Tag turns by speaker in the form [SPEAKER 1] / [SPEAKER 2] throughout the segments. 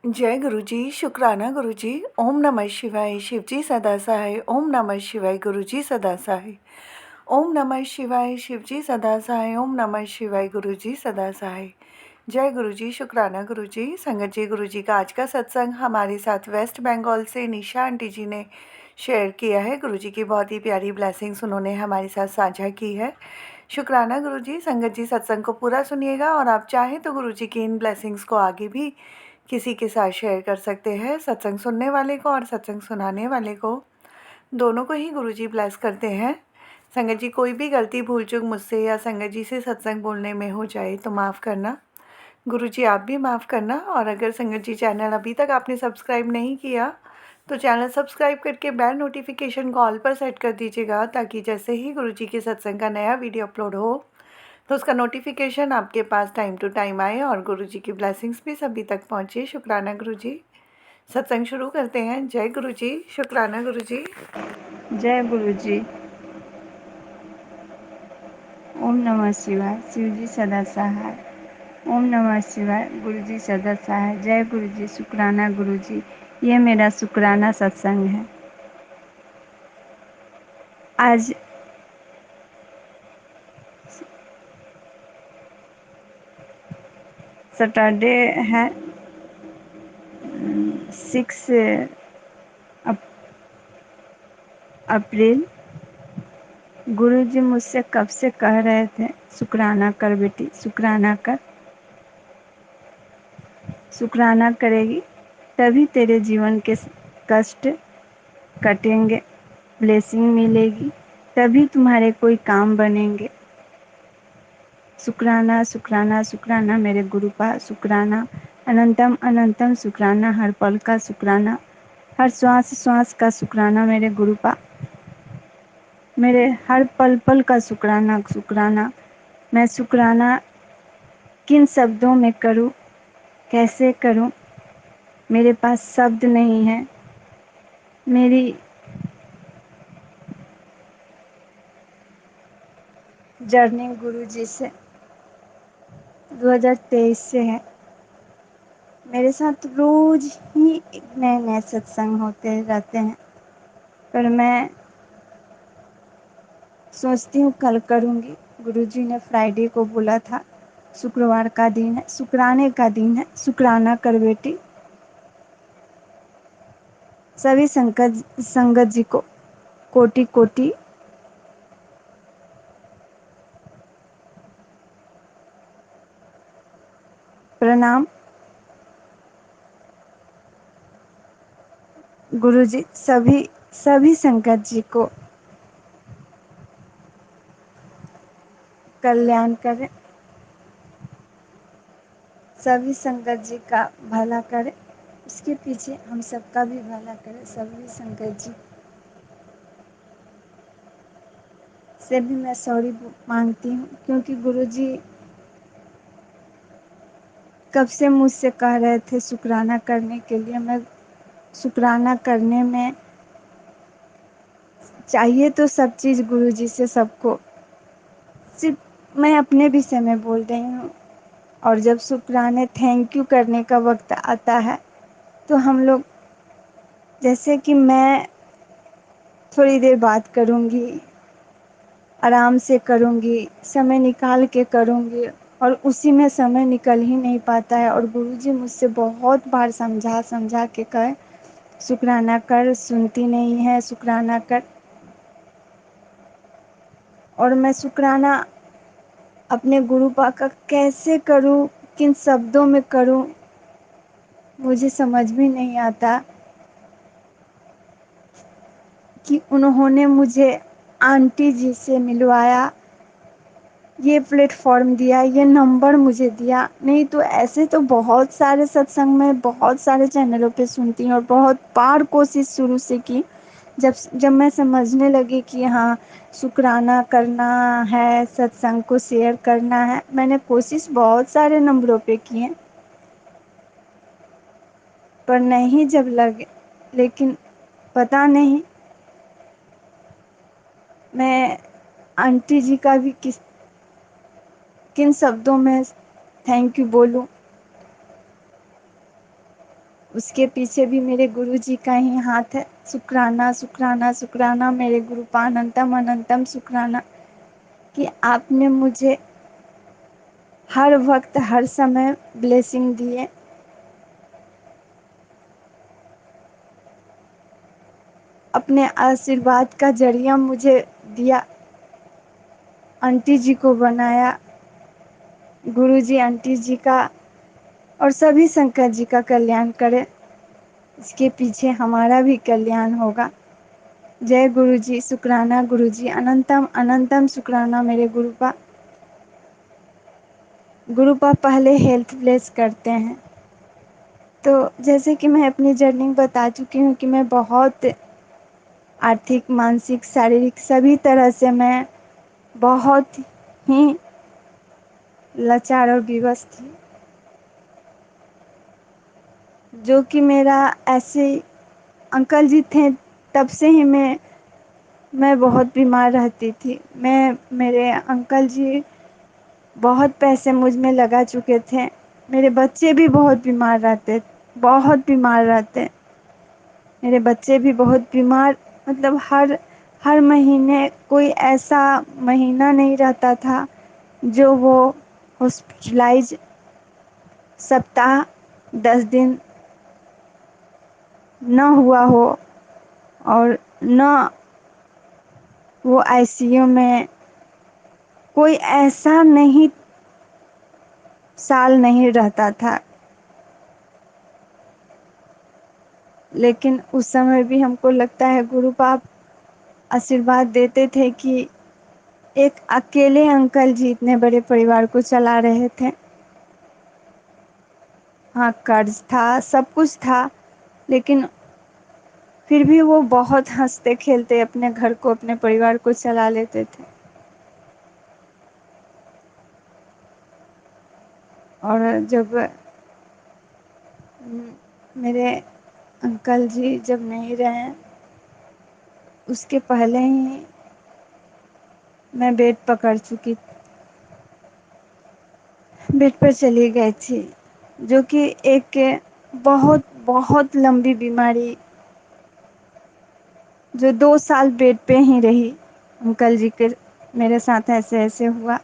[SPEAKER 1] जय गुरु जी, शुक्राना गुरु जी। ओम नमः शिवाय, शिव जी सदा सहाय। ओम नमः शिवाय, गुरु जी सदा सहाय। ओम नमः शिवाय, शिव जी सदा सहाय। ओम नमः शिवाय, गुरु जी सदा सहाय। जय गुरु जी, शुक्राना गुरु जी। संगत जी, गुरु जी का आज का सत्संग हमारे साथ वेस्ट बंगाल से निशा आंटी जी ने शेयर किया है। गुरु जी की बहुत ही प्यारी ब्लेसिंग्स उन्होंने हमारे साथ साझा की है। शुक्राना गुरु जी। संगत जी, सत्संग को पूरा सुनिएगा और आप चाहें तो गुरु जी की इन ब्लेसिंग्स को आगे भी किसी के साथ शेयर कर सकते हैं। सत्संग सुनने वाले को और सत्संग सुनाने वाले को दोनों को ही गुरुजी ब्लेस करते हैं। संगत जी, कोई भी गलती भूल चूक मुझसे या संगत जी से सत्संग बोलने में हो जाए तो माफ़ करना। गुरुजी आप भी माफ़ करना। और अगर संगत जी चैनल अभी तक आपने सब्सक्राइब नहीं किया तो चैनल सब्सक्राइब करके बेल नोटिफिकेशन को ऑल पर सेट कर दीजिएगा, ताकि जैसे ही गुरुजी के सत्संग का नया वीडियो अपलोड हो तो उसका नोटिफिकेशन आपके पास टाइम टू टाइम आए और गुरुजी की ब्लेसिंग्स भी सभी तक पहुँचे। शुक्राना गुरुजी। सत्संग शुरू करते हैं। जय गुरुजी, शुक्राना गुरुजी।
[SPEAKER 2] जय गुरु जी। ओम नमः शिवाय, शिव जी सदा सहाय। ओम नमः शिवाय, गुरु जी सदा सहाय। जय गुरु जी, शुक्राना गुरु जी। ये मेरा शुक्राना सत्संग है। आज सैटरडे है, 6 अप्रैल। गुरु जी मुझसे कब से कह रहे थे, शुक्राना कर बेटी, शुक्राना कर। शुक्राना करेगी तभी तेरे जीवन के कष्ट कटेंगे, ब्लेसिंग मिलेगी, तभी तुम्हारे कोई काम बनेंगे। शुक्राना शुक्राना शुक्राना मेरे गुरुपा, शुक्राना अनंतम अनंतम शुक्राना, हर पल का शुक्राना, हर श्वास श्वास का शुक्राना मेरे गुरुपा, मेरे हर पल पल का शुक्राना शुक्राना। मैं शुक्राना किन शब्दों में करूं, कैसे करूं, मेरे पास शब्द नहीं है। मेरी जर्नी गुरु जी से 2023 से है। मेरे साथ रोज ही नए नए सत्संग होते रहते हैं, पर मैं सोचती हूँ कल करूँगी। गुरुजी ने फ्राइडे को बोला था, शुक्रवार का दिन है, शुक्राने का दिन है, शुक्राना कर बेटी। सभी संगत जी को कोटि कोटि प्रणाम। गुरुजी सभी संगत जी को कल्याण करें, सभी संगत जी का भला करें, उसके पीछे हम सबका भी भला करें। सभी संगत जी से भी मैं सॉरी मांगती हूँ, क्योंकि गुरुजी कब से मुझसे कह रहे थे शुक्राना करने के लिए। मैं शुक्राना करने में चाहिए तो सब चीज़ गुरुजी से सबको, सिर्फ मैं अपने विषय में बोल रही हूँ। और जब शुक्राने थैंक यू करने का वक्त आता है तो हम लोग, जैसे कि मैं थोड़ी देर बात करूँगी, आराम से करूँगी, समय निकाल के करूँगी, और उसी में समय निकल ही नहीं पाता है। और गुरुजी मुझसे बहुत बार समझा समझा के कहे शुक्राना कर, सुनती नहीं है, शुक्राना कर। और मैं शुक्राना अपने गुरुपा का कैसे करूं, किन शब्दों में करूं, मुझे समझ भी नहीं आता। कि उन्होंने मुझे आंटी जी से मिलवाया, ये प्लेटफॉर्म दिया, ये नंबर मुझे दिया। नहीं तो ऐसे तो बहुत सारे सत्संग में, बहुत सारे चैनलों पे सुनती हूँ, और बहुत बार कोशिश शुरू से की। जब मैं समझने लगी कि हाँ, शुक्राना करना है, सत्संग को शेयर करना है, मैंने कोशिश बहुत सारे नंबरों पे की है, पर नहीं जब लगे। लेकिन पता नहीं मैं आंटी जी का भी किन शब्दों में थैंक यू बोलूं। उसके पीछे भी मेरे गुरुजी का ही हाथ है। शुक्राना शुक्राना शुक्राना मेरे गुरुपा अनंतम अनंतम शुक्राना कि आपने मुझे हर वक्त हर समय ब्लेसिंग दिए। अपने आशीर्वाद का जरिया मुझे दिया, आंटी जी को बनाया। गुरुजी आंटी जी का और सभी शंकर जी का कल्याण करे, इसके पीछे हमारा भी कल्याण होगा। जय गुरुजी, शुक्राना गुरुजी, अनंतम अनंतम शुक्राना मेरे गुरुपा। गुरुपा पहले हेल्थ ब्लेस करते हैं। तो जैसे कि मैं अपनी जर्नी बता चुकी हूँ कि मैं बहुत आर्थिक, मानसिक, शारीरिक सभी तरह से मैं बहुत ही लाचार और विवश थी, जो कि मेरा ऐसे अंकल जी थे तब से ही मैं बहुत बीमार रहती थी। मेरे अंकल जी बहुत पैसे मुझ में लगा चुके थे। मेरे बच्चे भी बहुत बीमार रहते, बहुत बीमार रहते। मेरे बच्चे भी बहुत बीमार, मतलब हर महीने कोई ऐसा महीना नहीं रहता था जो वो हॉस्पिटलाइज, सप्ताह 10 दिन न हुआ हो और न वो आईसीयू में, कोई ऐसा नहीं साल नहीं रहता था। लेकिन उस समय भी हमको लगता है गुरु बाप आशीर्वाद देते थे कि एक अकेले अंकल जी इतने बड़े परिवार को चला रहे थे। हाँ, कर्ज था, सब कुछ था, लेकिन फिर भी वो बहुत हंसते खेलते अपने घर को, अपने परिवार को चला लेते थे। और जब मेरे अंकल जी जब नहीं रहे, उसके पहले ही मैं बेड पर चली गई थी, जो कि एक बहुत बहुत लंबी बीमारी, जो 2 साल बेड पे ही रही। अंकल जी के मेरे साथ ऐसे ऐसे हुआ।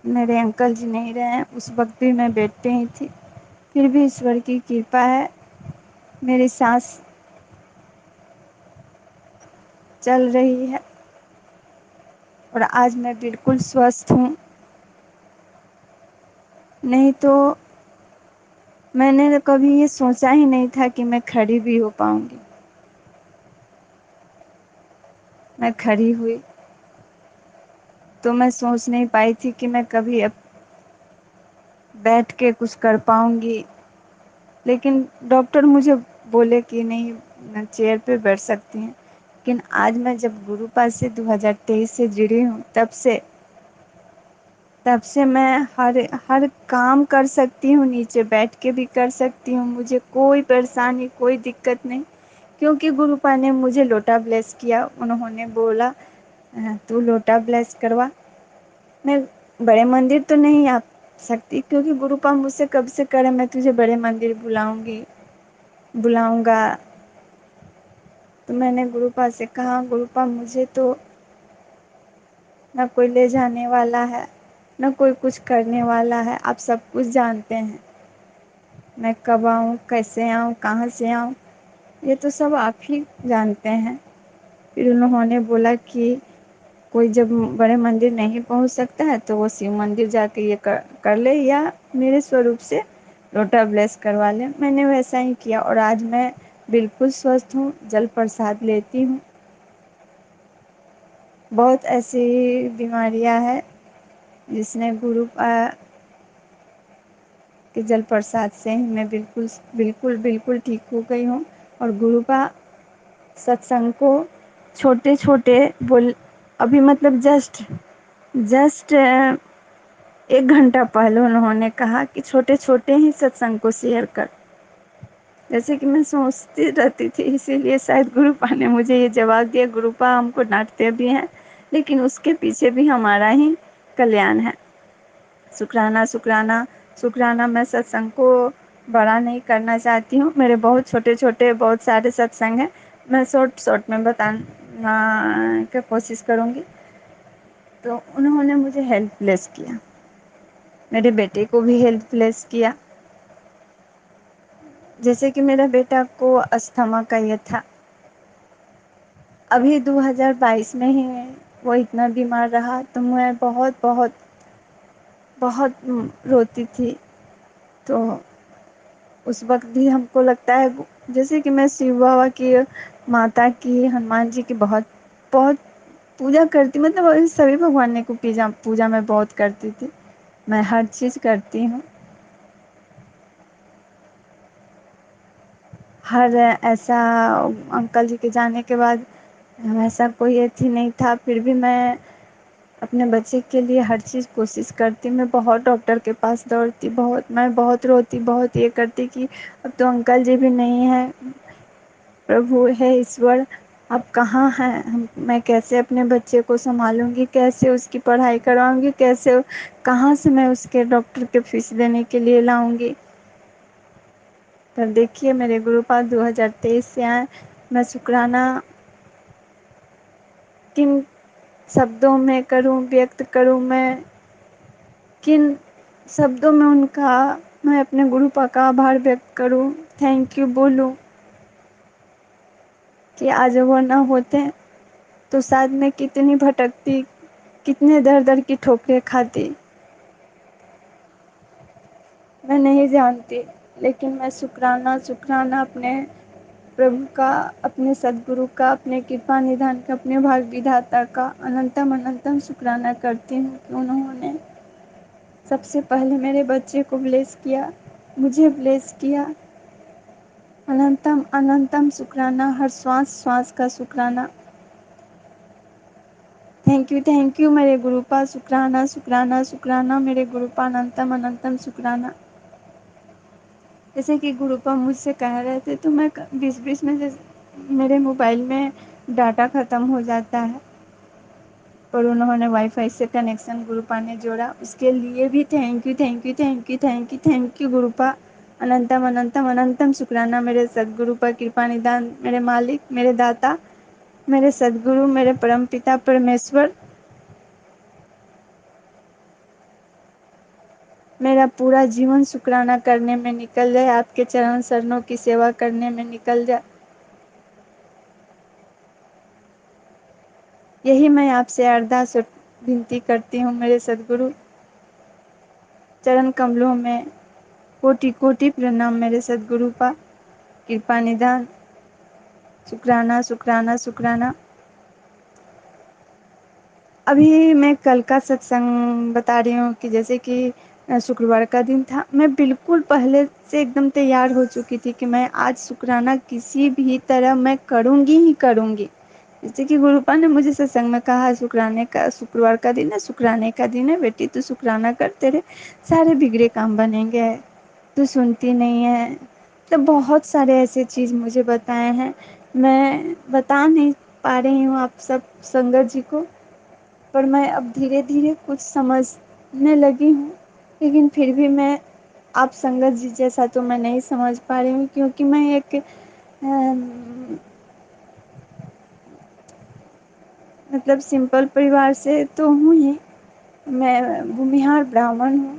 [SPEAKER 2] मेरे अंकल जी नहीं रहे, उस वक्त भी मैं बेड पे ही थी। फिर भी ईश्वर की कृपा है, मेरी सांस चल रही है और आज मैं बिल्कुल स्वस्थ हूँ। नहीं तो मैंने कभी ये सोचा ही नहीं था कि मैं खड़ी भी हो पाऊंगी। मैं खड़ी हुई तो मैं सोच नहीं पाई थी कि मैं कभी अब बैठ के कुछ कर पाऊंगी। लेकिन डॉक्टर मुझे बोले कि नहीं, चेयर पे बैठ सकती हैं। लेकिन आज मैं जब गुरु पास से 2023 से जुड़ी हूँ, तब से मैं हर हर काम कर सकती हूँ, नीचे बैठ के भी कर सकती हूँ। मुझे कोई परेशानी, कोई दिक्कत नहीं, क्योंकि गुरुपा ने मुझे लोटा ब्लेस किया। उन्होंने बोला तू लोटा ब्लेस करवा। मैं बड़े मंदिर तो नहीं आ सकती, क्योंकि गुरुपा मुझसे कब से करे मैं तुझे बड़े मंदिर बुलाऊंगा। तो मैंने गुरुपा से कहा, गुरुपा मुझे तो न कोई ले जाने वाला है, न कोई कुछ करने वाला है। आप सब कुछ जानते हैं, मैं कब आऊँ, कैसे आऊँ, कहाँ से आऊँ, ये तो सब आप ही जानते हैं। फिर उन्होंने बोला कि कोई जब बड़े मंदिर नहीं पहुंच सकता है तो वो शिव मंदिर जाके ये कर ले, या मेरे स्वरूप से लोटा ब्लेस करवा ले। मैंने वैसा ही किया और आज मैं बिल्कुल स्वस्थ हूँ, जल प्रसाद लेती हूँ। बहुत ऐसी बीमारियां हैं जिसने गुरु के जल प्रसाद से ही मैं बिल्कुल बिल्कुल बिल्कुल ठीक हो गई हूँ। और गुरु का सत्संग को छोटे छोटे बोल, अभी मतलब जस्ट 1 घंटा पहले उन्होंने कहा कि छोटे छोटे ही सत्संग को शेयर कर। जैसे कि मैं सोचती रहती थी, इसीलिए शायद गुरुपा ने मुझे ये जवाब दिया। गुरुपा हमको डांटते भी हैं, लेकिन उसके पीछे भी हमारा ही कल्याण है। शुक्राना शुक्राना शुक्राना। मैं सत्संग को बड़ा नहीं करना चाहती हूँ। मेरे बहुत छोटे-छोटे बहुत सारे सत्संग हैं, मैं शॉर्ट में बताना की कोशिश करूँगी। तो उन्होंने मुझे हेल्पलेस किया, मेरे बेटे को भी हेल्पलेस किया। जैसे कि मेरा बेटा को अस्थमा का ये था, अभी 2022 में ही वो इतना बीमार रहा, तो मैं बहुत बहुत बहुत रोती थी। तो उस वक़्त भी हमको लगता है, जैसे कि मैं शिव बाबा की, माता की, हनुमान जी की बहुत बहुत पूजा करती, मतलब सभी भगवान को पूजा मैं बहुत करती थी। मैं हर चीज़ करती हूँ। हर ऐसा अंकल जी के जाने के बाद ऐसा कोई अथी नहीं था, फिर भी मैं अपने बच्चे के लिए हर चीज़ कोशिश करती। मैं बहुत डॉक्टर के पास दौड़ती, मैं बहुत रोती, बहुत ये करती कि अब तो अंकल जी भी नहीं हैं, प्रभु हे ईश्वर आप कहाँ हैं? मैं कैसे अपने बच्चे को सँभालूँगी, कैसे उसकी पढ़ाई करवाऊँगी, कैसे कहाँ से मैं उसके डॉक्टर के फीस देने के लिए लाऊँगी? पर देखिए मेरे गुरुपाद 2023 से आए, मैं शुक्राना किन शब्दों में करूँ, व्यक्त करूँ, मैं किन शब्दों में उनका, मैं अपने गुरुपा का आभार व्यक्त करूँ, थैंक यू बोलूँ कि आज वो ना होते तो शायद मैं कितनी भटकती, कितने दर-दर की ठोकरें खाती, मैं नहीं जानती। लेकिन मैं शुक्राना अपने प्रभु का, अपने सद्गुरु का, अपने कृपा निधान का, अपने भाग विधाता का अनंतम अनंतम शुक्राना करती हूँ कि उन्होंने सबसे पहले मेरे बच्चे को ब्लेस किया, मुझे ब्लेस किया। अनंतम अनंतम शुक्राना, हर श्वास श्वास का शुक्राना। थैंक यू मेरे गुरुपा, शुक्राना शुक्राना शुक्राना मेरे गुरुपा, अनंतम अनंतम शुक्राना। जैसे कि गुरुपा मुझसे कह रहे थे, तो मैं बीच बीच में जैसे मेरे मोबाइल में डाटा ख़त्म हो जाता है, पर उन्होंने वाईफाई से कनेक्शन गुरुपा ने जोड़ा, उसके लिए भी thank you thank you thank you thank you thank you गुरुपा। अनंतम अनंतम अनंतम शुक्राना मेरे सद्गुरु पर कृपा निदान, मेरे मालिक, मेरे दाता, मेरे सद्गुरु, मेरे परम पिता परमेश्वर। मेरा पूरा जीवन शुक्राना करने में निकल जाए, आपके चरण शरणों की सेवा करने में निकल जाए, यही मैं आपसे अरदास और विनती करती हूँ मेरे सद्गुरु। चरण कमलों में कोटि कोटि प्रणाम मेरे सद्गुरु पा, कृपा निधान, शुक्राना शुक्राना शुक्राना। अभी मैं कल का सत्संग बता रही हूँ कि जैसे कि शुक्रवार का दिन था, मैं बिल्कुल पहले से एकदम तैयार हो चुकी थी कि मैं आज शुक्राना किसी भी तरह मैं करूँगी ही करूँगी। जैसे कि गुरुपा ने मुझे सत्संग में कहा, शुक्राने का शुक्रवार का दिन है, शुक्राने का दिन है बेटी, तू शुक्राना करते रहे, सारे बिगड़े काम बनेंगे, तू सुनती नहीं है। मतलब बहुत सारे ऐसे चीज़ मुझे बताए हैं, मैं बता नहीं पा रही हूँ आप सब संगत जी को, पर मैं अब धीरे धीरे कुछ समझने लगी हूँ। लेकिन फिर भी मैं आप संगत जी जैसा तो मैं नहीं समझ पा रही हूँ, क्योंकि मैं एक मतलब सिंपल परिवार से तो हूँ ही, मैं भूमिहार ब्राह्मण हूँ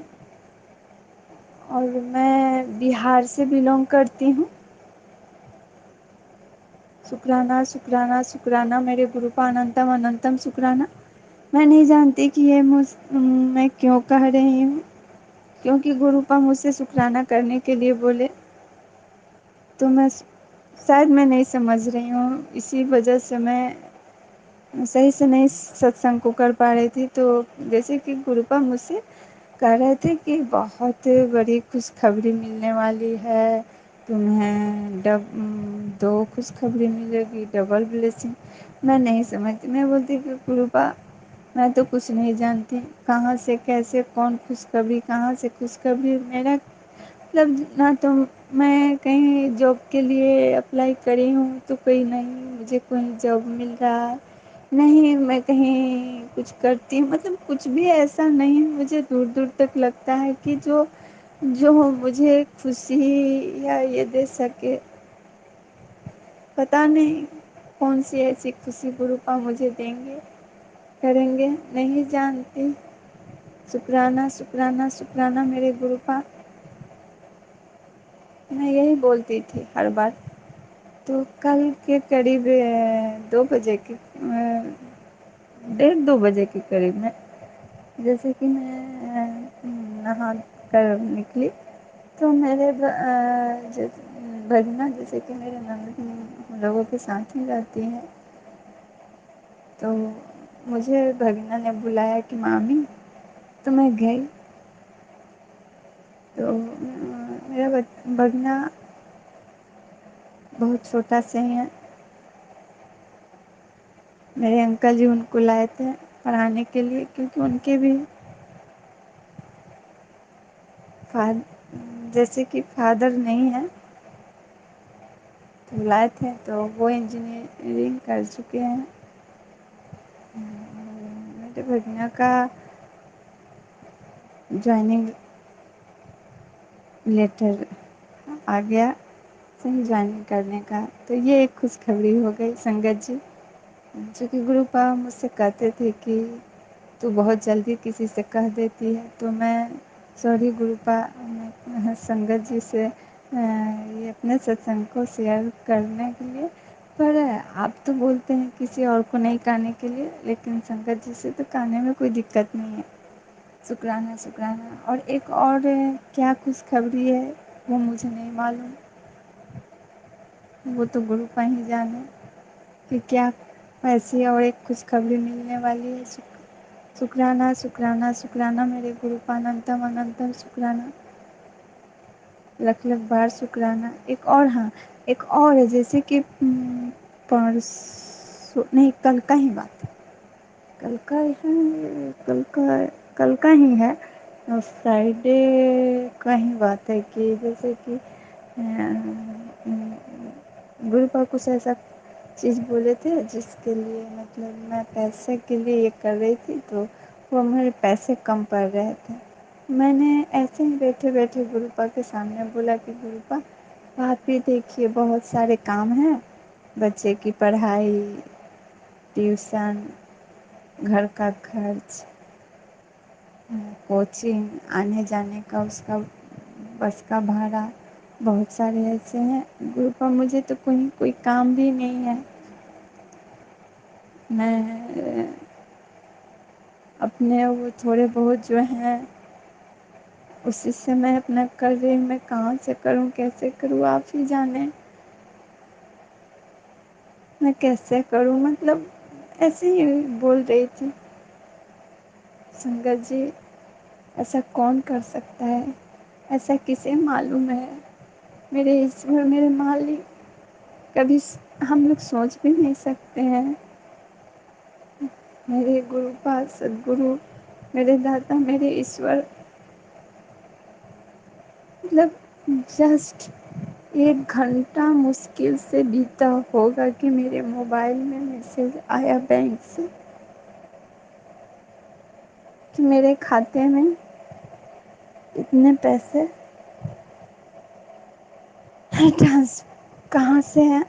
[SPEAKER 2] और मैं बिहार से बिलोंग करती हूँ। शुक्राना शुक्राना शुक्राना मेरे गुरुपा, अनंतम अनंतम शुक्राना। मैं नहीं जानती कि ये मैं क्यों कह रही हूँ, क्योंकि गुरुपा मुझसे शुक्राना करने के लिए बोले, तो मैं शायद मैं नहीं समझ रही हूँ, इसी वजह से मैं सही से नहीं सत्संग को कर पा रही थी। तो जैसे कि गुरुपा मुझसे कह रहे थे कि बहुत बड़ी खुशखबरी मिलने वाली है, तुम्हें दो खुशखबरी मिलेगी, डबल ब्लेसिंग। मैं नहीं समझती, मैं बोलती कि गुरुपा मैं तो कुछ नहीं जानती, कहाँ से कैसे कौन खुशखबरी, कहाँ से खुशखबरी, मेरा मतलब ना तो मैं कहीं जॉब के लिए अप्लाई करी हूँ तो कोई नहीं मुझे कोई जॉब मिल रहा है, नहीं मैं कहीं कुछ करती हूँ, मतलब कुछ भी ऐसा नहीं है। मुझे दूर दूर तक लगता है कि जो जो मुझे खुशी या ये दे सके। पता नहीं कौन सी ऐसी खुशी गुरुपा मुझे देंगे, करेंगे, नहीं जानती। शुक्राना शुक्राना शुक्राना मेरे गुरुपा। मैं यही बोलती थी हर बार। तो कल के करीब 2 बजे के 1:30-2 बजे के करीब में, जैसे कि मैं नहा कर निकली, तो मेरे भगना, जैसे कि मेरे ननद हम लोगों के साथ ही रहती हैं, तो मुझे भगना ने बुलाया कि मामी, तो मैं गई। तो मेरा भगना बहुत छोटा से ही है। मेरे अंकल जी उनको लाए थे पढ़ाने के लिए, क्योंकि उनके भी फाद जैसे कि फादर नहीं है, तो लाए थे। तो वो इंजीनियरिंग कर चुके हैं। मेरे भगना का ज्वाइनिंग लेटर आ गया, सही ज्वाइनिंग करने का। तो ये एक खुशखबरी हो गई संगत जी। जो कि गुरुपा मुझसे कहते थे कि तू बहुत जल्दी किसी से कह देती है। तो मैं सॉरी गुरुपा, मैं संगत जी से ये अपने सत्संग को शेयर करने के लिए। पर आप तो बोलते हैं किसी और को नहीं कहने के लिए, लेकिन संगत जी से तो कहने में कोई दिक्कत नहीं है। शुक्राना शुक्राना। और एक और क्या खुशखबरी है वो मुझे नहीं मालूम, वो तो गुरुपा ही जाने कि क्या ऐसी और एक खुशखबरी मिलने वाली है। शुक्राना शुक्राना शुक्राना मेरे गुरुपा, अनंतम अनंतम शुक्राना, लख लख बार शुक्राना। एक और, हाँ, एक और है, जैसे कि परसों नहीं, कल का ही बात है, कल का है, कल का ही है, फ्राइडे का ही बात है कि जैसे कि गुरुपा कुछ ऐसा चीज़ बोले थे जिसके लिए, मतलब मैं पैसे के लिए ये कर रही थी, तो वो मेरे पैसे कम पड़ रहे थे। मैंने ऐसे ही बैठे बैठे गुरुपा के सामने बोला कि गुरुपा, आप ही देखिए बहुत सारे काम हैं, बच्चे की पढ़ाई, ट्यूशन, घर का खर्च, कोचिंग, आने जाने का उसका बस का भाड़ा, बहुत सारे ऐसे हैं गुरुपा, मुझे तो कोई काम भी नहीं है। मैं अपने वो थोड़े बहुत जो हैं उसी से मैं अपना कर रही हूँ। मैं कहाँ से करूँ, कैसे करूँ, आप ही जाने मैं कैसे करूँ। मतलब ऐसे ही बोल रही थी। संगत जी, ऐसा कौन कर सकता है, ऐसा किसे मालूम है। मेरे ईश्वर, मेरे मालिक, कभी हम लोग सोच भी नहीं सकते हैं। मेरे गुरुपा, सदगुरु, मेरे दाता, मेरे ईश्वर, मतलब जस्ट 1 घंटा मुश्किल से बीता होगा कि मेरे मोबाइल में मैसेज आया बैंक से कि मेरे खाते में इतने पैसे ट्रांस कहाँ से हैं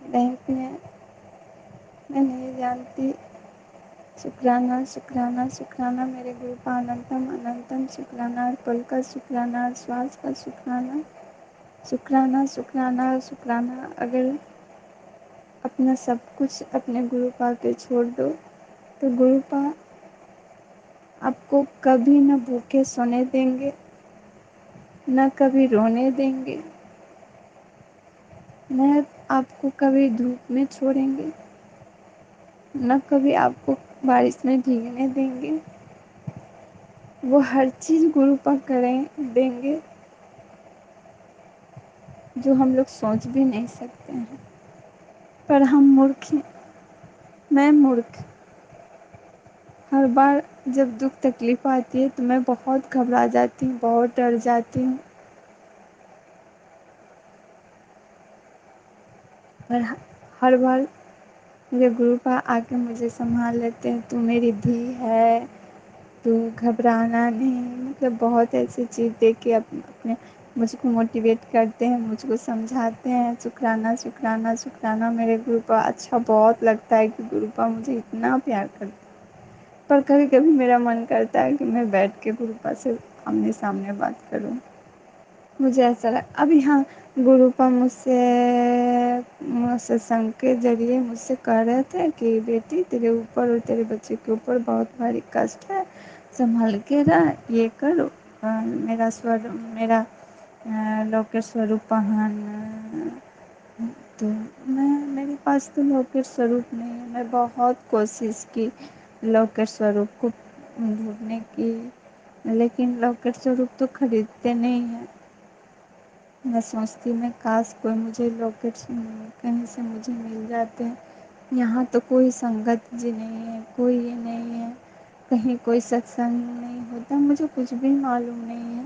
[SPEAKER 2] बैंक में, मैं नहीं जानती। शुक्राना शुक्राना शुक्राना मेरे गुरु का, अनंतम अनंतम शुक्राना, पल का शुक्राना, श्वास का शुक्राना, शुक्राना शुक्राना शुक्राना। अगर अपना सब कुछ अपने गुरु पा के छोड़ दो, तो गुरु पा आपको कभी न भूखे सोने देंगे, न कभी रोने देंगे, न आपको कभी धूप में छोड़ेंगे, न कभी आपको बारिश में भीगने देंगे। वो हर चीज़ गुरु पा करें देंगे जो हम लोग सोच भी नहीं सकते हैं। पर हम मूर्ख हैं, मैं मूर्ख। हर बार जब दुख तकलीफ आती है तो मैं बहुत घबरा जाती हूँ, बहुत डर जाती हूँ। पर हर बार मेरे गुरु पा आके मुझे संभाल लेते हैं। तू मेरी धी है, तो घबराना नहीं, मतलब बहुत ऐसी चीज़ देख के अपने मुझको मोटिवेट करते हैं, मुझको समझाते हैं, शुक्राना शुक्राना शुक्राना मेरे गुरुपा। अच्छा बहुत लगता है कि गुरुपा मुझे इतना प्यार करते हैं। पर कभी कभी मेरा मन करता है कि मैं बैठ के गुरुपा से आमने सामने बात करूं। मुझे ऐसा लग अभी हाँ, गुरुपा मुझसे सत्संग के जरिए मुझसे कह रहे थे कि बेटी तेरे ऊपर और तेरे बच्चे के ऊपर बहुत भारी कष्ट है, संभल के रह, ये कर। मेरा लौकिक स्वरूप पहन। तो मैं मेरे पास तो लौकिक स्वरूप नहीं है। मैं बहुत कोशिश की लौकिक स्वरूप को ढूंढने की, लेकिन लौकिक स्वरूप तो खरीदते नहीं हैं। मैं सोचती मैं काश कोई मुझे लॉकेट कहीं से मुझे मिल जाते हैं। यहाँ तो कोई संगत जी नहीं है, कोई ये नहीं है, कहीं कोई सत्संग नहीं होता, मुझे कुछ भी मालूम नहीं है।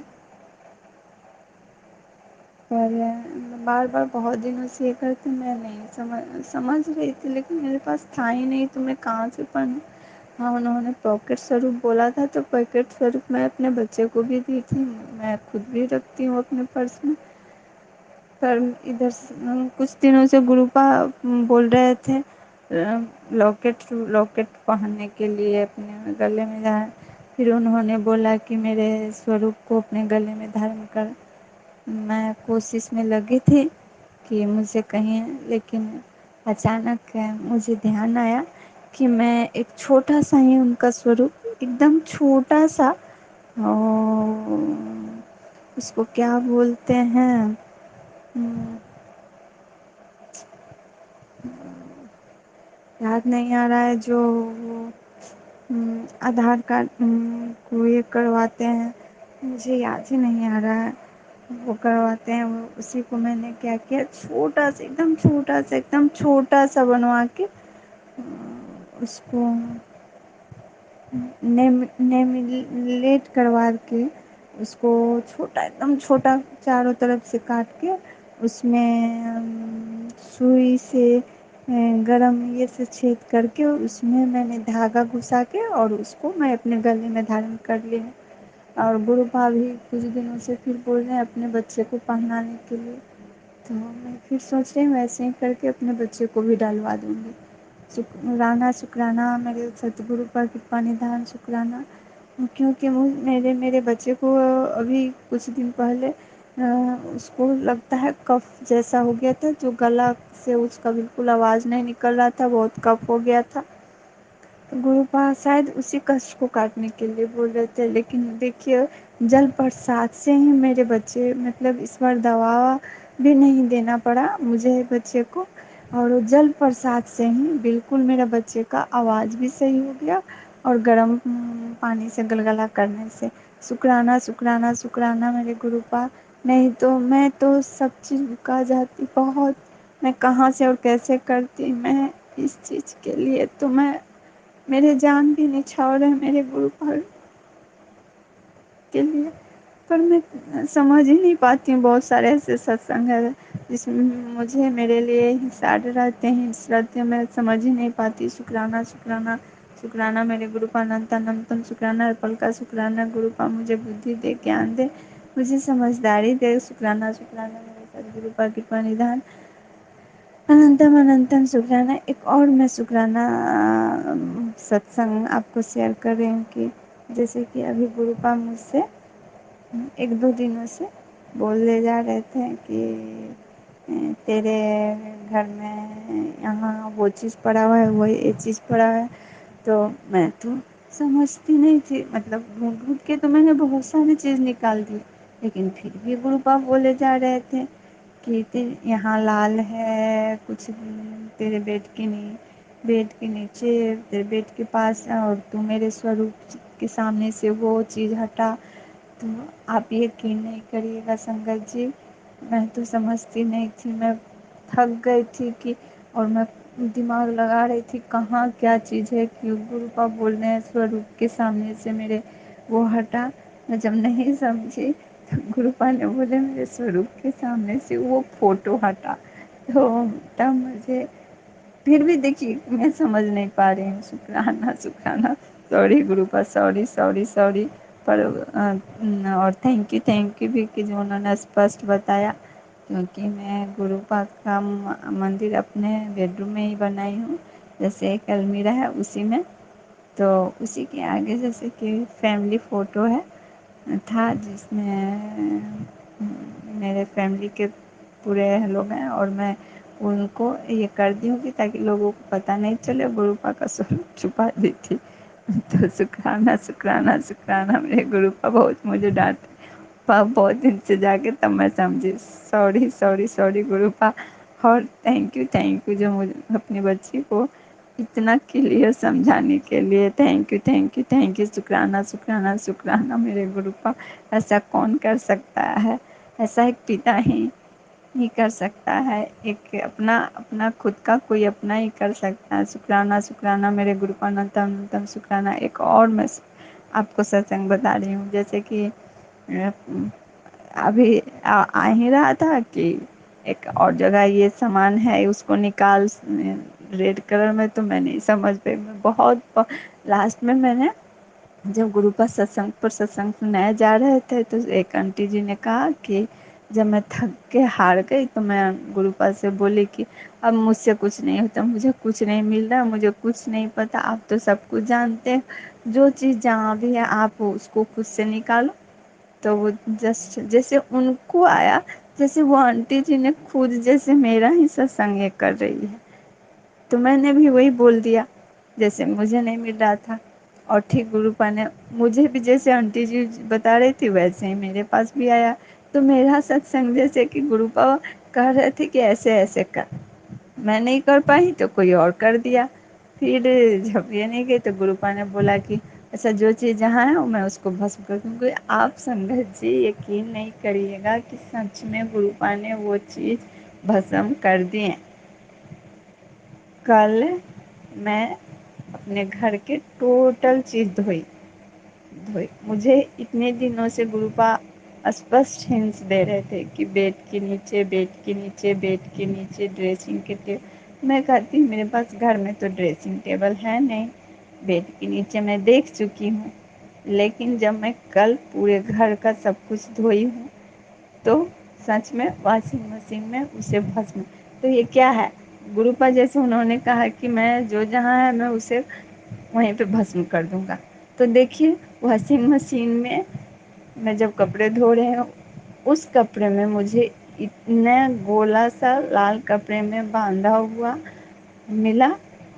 [SPEAKER 2] पर बार बार बहुत दिनों से ये करते मैं नहीं समझ रही थी, लेकिन मेरे पास था ही नहीं, तो मैं कहाँ से पढ़ूँ। हाँ, उन्होंने पॉकेट स्वरूप बोला था, तो पॉकेट स्वरूप मैं अपने बच्चे को भी दी थी, मैं खुद भी रखती हूँ अपने पर्स में। पर इधर कुछ दिनों से गुरुपा बोल रहे थे लॉकेट लॉकेट पहनने के लिए अपने गले में धारण। फिर उन्होंने बोला कि मेरे स्वरूप को अपने गले में धारण कर। मैं कोशिश में लगी थी कि मुझे कहीं, लेकिन अचानक मुझे ध्यान आया कि मैं एक छोटा सा ही उनका स्वरूप, एकदम छोटा सा, और उसको क्या बोलते हैं, हम्म, याद नहीं आ रहा है, जो वो आधार कार्ड को ये करवाते हैं, मुझे याद ही नहीं आ रहा है। वो करवाते हैं, वो उसी को मैंने क्या किया, छोटा सा, एकदम छोटा सा, एकदम छोटा सा बनवा के उसको नेमिलेट करवा के, उसको छोटा, एकदम छोटा, चारों तरफ से काट के उसमें सुई से गरम ये से छेद करके उसमें मैंने धागा घुसा के और उसको मैं अपने गले में धारण कर ली। और गुरु भाभी कुछ दिनों से फिर बोल रहे हैं अपने बच्चे को पहनाने के लिए, तो मैं फिर सोच रही हूँ ऐसे ही करके अपने बच्चे को भी डालवा दूँगी। शुक्राना शुक्राना मेरे सतगुरु पर कृपा निधान शुक्राना। क्योंकि मेरे मेरे बच्चे को अभी कुछ दिन पहले उसको लगता है कफ जैसा हो गया था, जो गला से उसका बिल्कुल आवाज़ नहीं निकल रहा था, बहुत कफ हो गया था। गुरुपा शायद उसी कष्ट को काटने के लिए बोल रहे थे, लेकिन देखिए जल प्रसाद से ही मेरे बच्चे, मतलब इस बार दवा भी नहीं देना पड़ा मुझे बच्चे को, और जल प्रसाद से ही बिल्कुल मेरा बच्चे का आवाज़ भी सही हो गया, और गर्म पानी से गलगला करने से। शुक्राना शुक्राना शुक्राना मेरे गुरुपा। नहीं तो मैं तो सब चीज़ भुका जाती बहुत। मैं कहाँ से और कैसे करती, मैं इस चीज़ के लिए तो मैं, मेरे जान भी निछावर है मेरे गुरु के लिए। पर मैं समझ ही नहीं पाती हूँ, बहुत सारे ऐसे सत्संग है जिसमें मुझे मेरे लिए हिसाब रहते हैं, हिंस रहते हैं, मैं समझ ही नहीं पाती। शुक्राना शुक्राना शुक्राना मेरे गुरुपा अनंत अनंतम शुक्राना, अर्पण का शुक्राना गुरुपा मुझे बुद्धि दे, ज्ञान दे, मुझे समझदारी दे। शुक्राना शुक्राना मेरे सदगुरुपा कृपा निधान अनंतम अनंतम शुक्राना। एक और मैं शुक्राना सत्संग आपको शेयर कर रही हूँ कि जैसे कि अभी गुरुपा मुझसे एक दो दिनों से बोले जा रहे थे कि तेरे घर में यहाँ वो चीज़ पड़ा हुआ है, वो ये चीज़ पड़ा है। तो मैं तो समझती नहीं थी, मतलब ढूंढ ढूंढ के तो मैंने बहुत सारी चीज़ निकाल दी, लेकिन फिर भी गुरुपा बोले जा रहे थे कि यहाँ लाल है कुछ, तेरे बेड के नीचे, तेरे बेड के पास, और तू मेरे स्वरूप के सामने से वो चीज़ हटा। तो आप यकीन नहीं करिएगा संगत जी, मैं तो समझती नहीं थी, मैं थक गई थी कि, और मैं दिमाग लगा रही थी कहाँ क्या चीज़ है कि गुरुपा बोल रहे हैं स्वरूप के सामने से मेरे वो हटा। मैं जब नहीं समझी तो गुरुपा ने बोले मेरे स्वरूप के सामने से वो फोटो हटा। तो तब मुझे, फिर भी देखिए मैं समझ नहीं पा रही हूँ, शुक्राना शुक्राना। Sorry गुरुपा, sorry sorry sorry. पर और थैंक यू भी कि जो उन्होंने स्पष्ट बताया, क्योंकि मैं गुरुपा का मंदिर अपने बेडरूम में ही बनाई हूँ। जैसे एक अलमीरा है उसी में, तो उसी के आगे जैसे कि फैमिली फ़ोटो है था, जिसमें मेरे फैमिली के पूरे लोग हैं, और मैं उनको ये कर दी हूँ कि ताकि लोगों को पता नहीं चले, गुरुपा का स्वरूप छुपा दी थी। तो शुक्राना शुक्राना शुक्राना, मेरे गुरुपा बहुत मुझे डांटे, बहुत दिन से जाके तब मैं समझी। Sorry sorry sorry गुरुपा। और थैंक यू जो मुझे अपनी बच्ची को इतना क्लियर समझाने के लिए, thank you thank you thank you. शुक्राना शुक्राना शुक्राना मेरे गुरुपा। ऐसा कौन कर सकता है, ऐसा एक पिता ही कर सकता है, एक अपना अपना खुद का कोई अपना ही कर सकता है। शुक्राना शुक्राना मेरे गुरुपा, अनंतम अनंतम शुक्राना। एक और मैं आपको सत्संग बता रही हूँ, जैसे कि अभी आ ही रहा था कि एक और जगह ये सामान है, उसको निकाल रेड कलर में, तो मैं नहीं समझ पाई। मैं बहुत लास्ट में मैंने जब गुरु पर सत्संग सुनाए जा रहे थे, तो एक आंटी जी ने कहा कि जब मैं थक के हार गई, तो मैं गुरुपा से बोली कि अब मुझसे कुछ नहीं होता, मुझे कुछ नहीं मिल रहा, मुझे कुछ नहीं पता, आप तो सब कुछ जानते हैं, जो चीज़ जहाँ भी है आप उसको खुद से निकालो। तो वो जस्ट जैसे उनको आया, जैसे वो आंटी जी ने खुद जैसे मेरा ही सत्संग ये कर रही है। तो मैंने भी वही बोल दिया, जैसे मुझे नहीं मिल रहा था। और ठीक गुरुपा ने मुझे भी जैसे आंटी जी बता रही थी वैसे ही मेरे पास भी आया। तो मेरा सत्संग जैसे कि गुरुपा कह रहे थे कि ऐसे ऐसे कर, मैं नहीं कर पाई तो कोई और कर दिया। फिर जब ये नहीं गई तो गुरुपा ने बोला कि अच्छा जो चीज़ जहाँ है मैं उसको भस्म कर दूँगी। आप संगत जी यकीन नहीं करिएगा कि सच में गुरुपा ने वो चीज़ भस्म कर दिए। कल मैं अपने घर के टोटल चीज़ धोई धोई। मुझे इतने दिनों से गुरुपा स्पष्ट हिंट्स दे रहे थे कि बेड के नीचे, बेड के नीचे, बेड के नीचे, ड्रेसिंग के टेबल। मैं कहती मेरे पास घर में तो ड्रेसिंग टेबल है नहीं, बेड के नीचे मैं देख चुकी हूँ। लेकिन जब मैं कल पूरे घर का सब कुछ धोई हूँ, तो सच में वॉशिंग मशीन में उसे भस्म। तो ये क्या है, गुरुपा जैसे उन्होंने कहा कि मैं जो जहाँ है मैं उसे वहीं पे भस्म कर दूंगा। तो देखिए वॉशिंग मशीन में मैं जब कपड़े धो रहे हूँ, उस कपड़े में मुझे इतना गोला सा लाल कपड़े में बांधा हुआ मिला,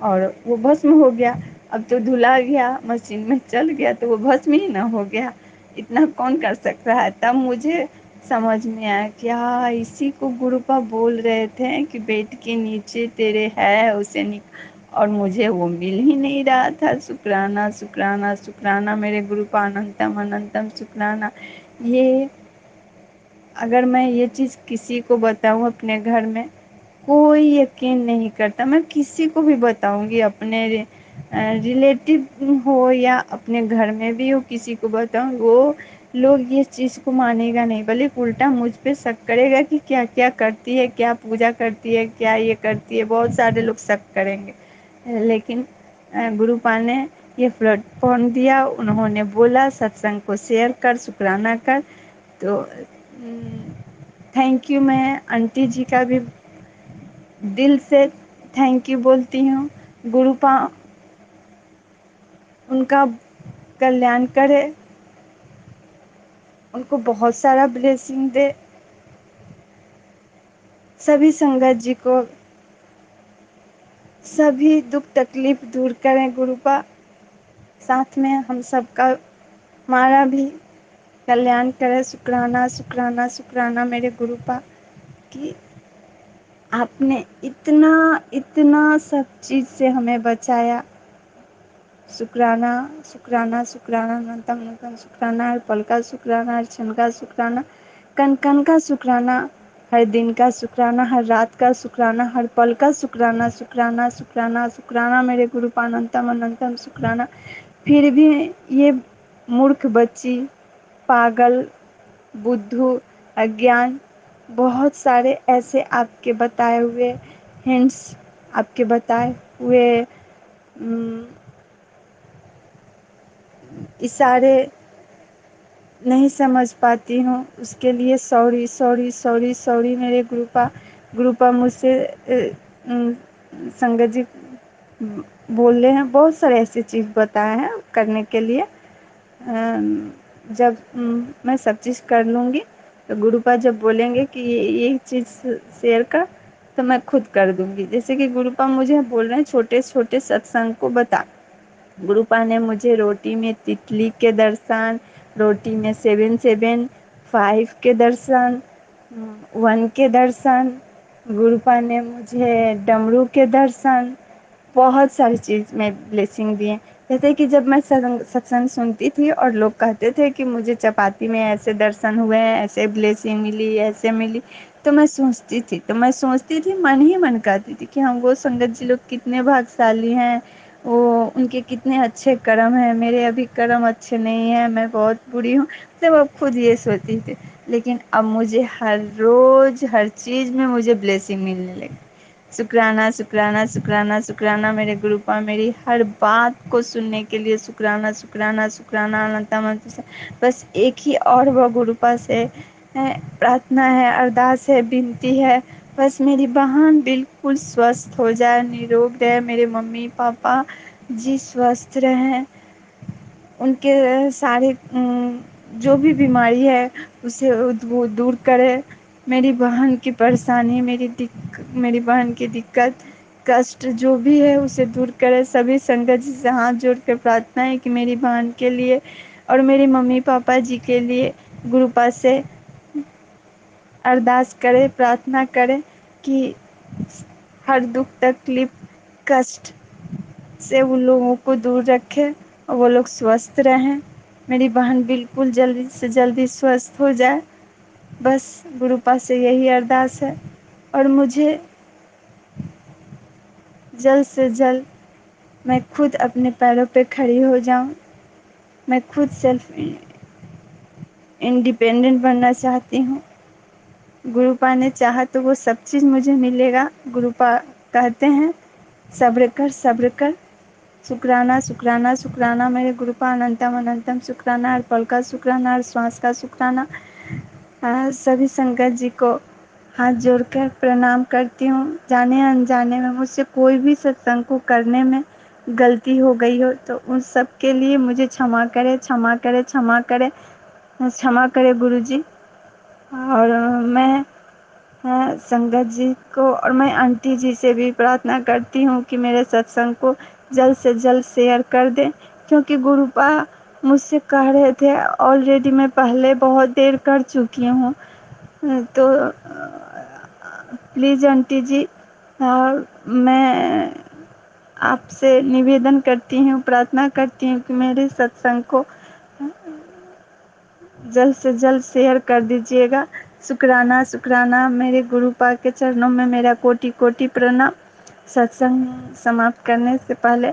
[SPEAKER 2] और वो भस्म हो गया। अब तो धुला गया, मशीन में चल गया, तो वो भस्म ही ना हो गया। इतना कौन कर सकता है। तब मुझे समझ में आया कि हाँ, इसी को गुरुपा बोल रहे थे कि बेड के नीचे तेरे है उसे और मुझे वो मिल ही नहीं रहा था। शुक्राना शुक्राना शुक्राना मेरे गुरुपा, अनंतम अनंतम शुक्राना। ये अगर मैं ये चीज़ किसी को बताऊँ अपने घर में, कोई यकीन नहीं करता। मैं किसी को भी बताऊंगी, अपने रिलेटिव हो या अपने घर में भी हो, किसी को बताऊँ, वो लोग ये चीज़ को मानेगा नहीं, बल्कि उल्टा मुझ पे शक करेगा कि क्या क्या करती है, क्या पूजा करती है, क्या ये करती है। बहुत सारे लोग शक करेंगे। लेकिन गुरुपा ने ये प्लेटफॉर्म दिया, उन्होंने बोला सत्संग को शेयर कर, शुक्राना कर। तो थैंक यू। मैं आंटी जी का भी दिल से थैंक यू बोलती हूँ। गुरुपा उनका कल्याण करे, उनको बहुत सारा ब्लेसिंग दे, सभी संगत जी को सभी दुख तकलीफ दूर करें गुरुपा। साथ में हम सबका, हमारा भी कल्याण करे। शुक्राना शुक्राना शुक्राना मेरे गुरुपा कि आपने इतना इतना सब चीज़ से हमें बचाया। शुक्राना शुक्राना शुक्राना, अनंतम अनंतम शुक्राना। हर पल का शुक्राना, हर क्षण का शुक्राना, कण कण का शुक्राना, हर दिन का शुक्राना, हर रात का शुक्राना, हर पल का शुक्राना। शुक्राना शुक्राना शुक्राना मेरे गुरुपा, अनंतम अनंतम शुक्राना। फिर भी ये मूर्ख बच्ची, पागल, बुद्धू, अज्ञान, बहुत सारे ऐसे आपके बताए हुए हिंट्स, आपके बताए हुए इशारे नहीं समझ पाती हूँ, उसके लिए सॉरी सॉरी सॉरी सॉरी। मेरे गुरुपा मुझसे संगत जी बोल रहे हैं, बहुत सारे ऐसी चीज़ बताए हैं करने के लिए। जब मैं सब चीज़ कर लूँगी तो गुरुपा जब बोलेंगे कि ये चीज़ शेयर कर, तो मैं खुद कर दूँगी। जैसे कि गुरुपा मुझे बोल रहे हैं छोटे छोटे सत्संग को बता। गुरुपा ने मुझे रोटी में तितली के दर्शन, रोटी में 775 के दर्शन, 1 के दर्शन, गुरुपा ने मुझे डमरू के दर्शन, बहुत सारी चीज़ में ब्लेसिंग दिए। जैसे कि जब मैं सत्संग सुनती थी और लोग कहते थे कि मुझे चपाती में ऐसे दर्शन हुए, ऐसे ब्लेसिंग मिली, ऐसे मिली, तो मैं सोचती थी, मन ही मन कहती थी कि हम वो संगत जी लोग कितने भाग्यशाली हैं, वो उनके कितने अच्छे कर्म हैं, मेरे अभी कर्म अच्छे नहीं हैं, मैं बहुत बुरी हूँ। तो अब खुद ये सोचती थी, लेकिन अब मुझे हर रोज़ हर चीज़ में मुझे ब्लेसिंग मिलने लगी। शुक्राना शुक्राना शुक्राना शुक्राना मेरे गुरुपा, मेरी हर बात को सुनने के लिए शुक्राना शुक्राना शुक्राना अनंत। बस एक ही और वो गुरुपा से प्रार्थना है, अरदास है, विनती है, बस मेरी बहन बिल्कुल स्वस्थ हो जाए, निरोग रहे, मेरे मम्मी पापा जी स्वस्थ रहें, उनके सारे जो भी बीमारी है उसे वो दूर करे। मेरी बहन की परेशानी, मेरी बहन की दिक्कत कष्ट जो भी है उसे दूर करे। सभी संगत जी से हाथ जोड़ कर प्रार्थना है कि मेरी बहन के लिए और मेरे मम्मी पापा जी के लिए गुरुपा से अरदास करे, प्रार्थना करे कि हर दुख तकलीफ कष्ट से उन लोगों को दूर रखे और वो लोग स्वस्थ रहें, मेरी बहन बिल्कुल जल्दी से जल्दी स्वस्थ हो जाए। बस गुरुपा से यही अरदास है और मुझे जल्द से जल्द मैं खुद अपने पैरों पे खड़ी हो जाऊं। मैं खुद सेल्फ इंडिपेंडेंट बनना चाहती हूँ। गुरुपा ने चाहा तो वो सब चीज़ मुझे मिलेगा। गुरुपा कहते हैं सब्र कर, शुक्राना शुक्राना शुक्राना मेरे गुरुपा, अनंतम अनंतम शुक्राना, हर पल का शुक्राना, हर श्वास का शुक्राना। सभी संगत जी को हाथ जोड़कर प्रणाम करती हूँ। जाने अनजाने में मुझसे कोई भी सत्संग को करने में गलती हो गई हो तो उन सब के लिए मुझे क्षमा करे, क्षमा करे, क्षमा करे, क्षमा करे गुरुजी। और मैं संगत जी को और मैं आंटी जी से भी प्रार्थना करती हूँ कि मेरे सत्संग को जल्द से जल्द शेयर कर दें, क्योंकि गुरुपा मुझसे कह रहे थे ऑलरेडी मैं पहले बहुत देर कर चुकी हूँ। तो प्लीज़ आंटी जी, मैं आपसे निवेदन करती हूँ, प्रार्थना करती हूँ कि मेरे सत्संग को जल्द से जल्द शेयर कर दीजिएगा। शुक्राना शुक्राना मेरे गुरुपा के चरणों में मेरा कोटि कोटि प्रणाम। सत्संग समाप्त करने से पहले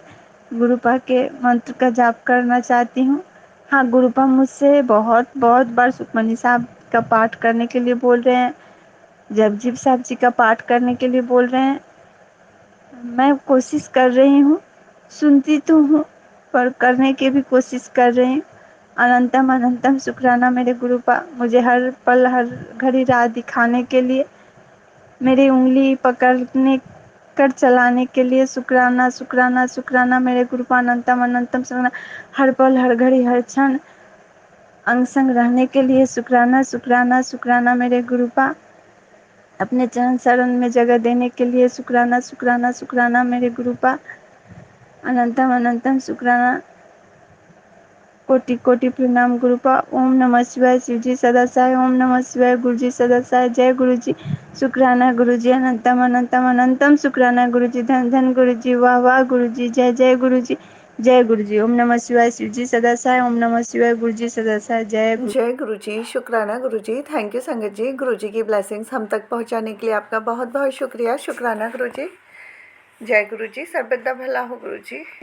[SPEAKER 2] गुरुपा के मंत्र का जाप करना चाहती हूँ। हाँ, गुरुपा मुझसे बहुत बहुत बार सुखमनी साहब का पाठ करने के लिए बोल रहे हैं, जपजी साहब जी का पाठ करने के लिए बोल रहे हैं। मैं कोशिश कर रही हूँ, सुनती तो हूँ पर करने की भी कोशिश कर रही हूँ। अनंतम अनंतम शुक्राना मेरे गुरुपा, मुझे हर पल हर घड़ी राह दिखाने के लिए, मेरी उंगली पकड़ने कर चलाने के लिए शुक्राना शुक्राना शुक्राना मेरे गुरुपा, अनंतम अनंतम शुक्राना, हर पल हर घड़ी हर क्षण अंग संग रहने के लिए शुक्राना शुक्राना शुक्राना मेरे गुरुपा, अपने चरण शरण में जगह देने के लिए शुक्राना शुक्राना शुक्राना मेरे गुरुपा, अनंतम अनंतम शुक्राना, कोटि कोटि प्रणाम गुरुपा। ओम नमः शिवाय, शिवजी सदा सहाय, ओम नमः शिवाय, गुरुजी सदा सहाय, जय गुरुजी। शुक्राना गुरुजी, अनंतम अनंतम अनंतम शुक्राना गुरुजी, धन धन गुरुजी, वाह वाह गुरुजी, जय जय गुरुजी, जय गुरुजी। ओम नमः शिवाय, शिवजी सदा सहाय, ओम नमः शिवाय, गुरुजी सदा सहाय, जय गुरु।
[SPEAKER 1] जय गुरुजी, शुक्राना गुरुजी, थैंक यू संगत जी। गुरुजी की ब्लेसिंग्स हम तक पहुंचाने के लिए आपका बहुत बहुत शुक्रिया। शुक्राना गुरुजी, जय गुरुजी, सर्वदा भला हो गुरुजी।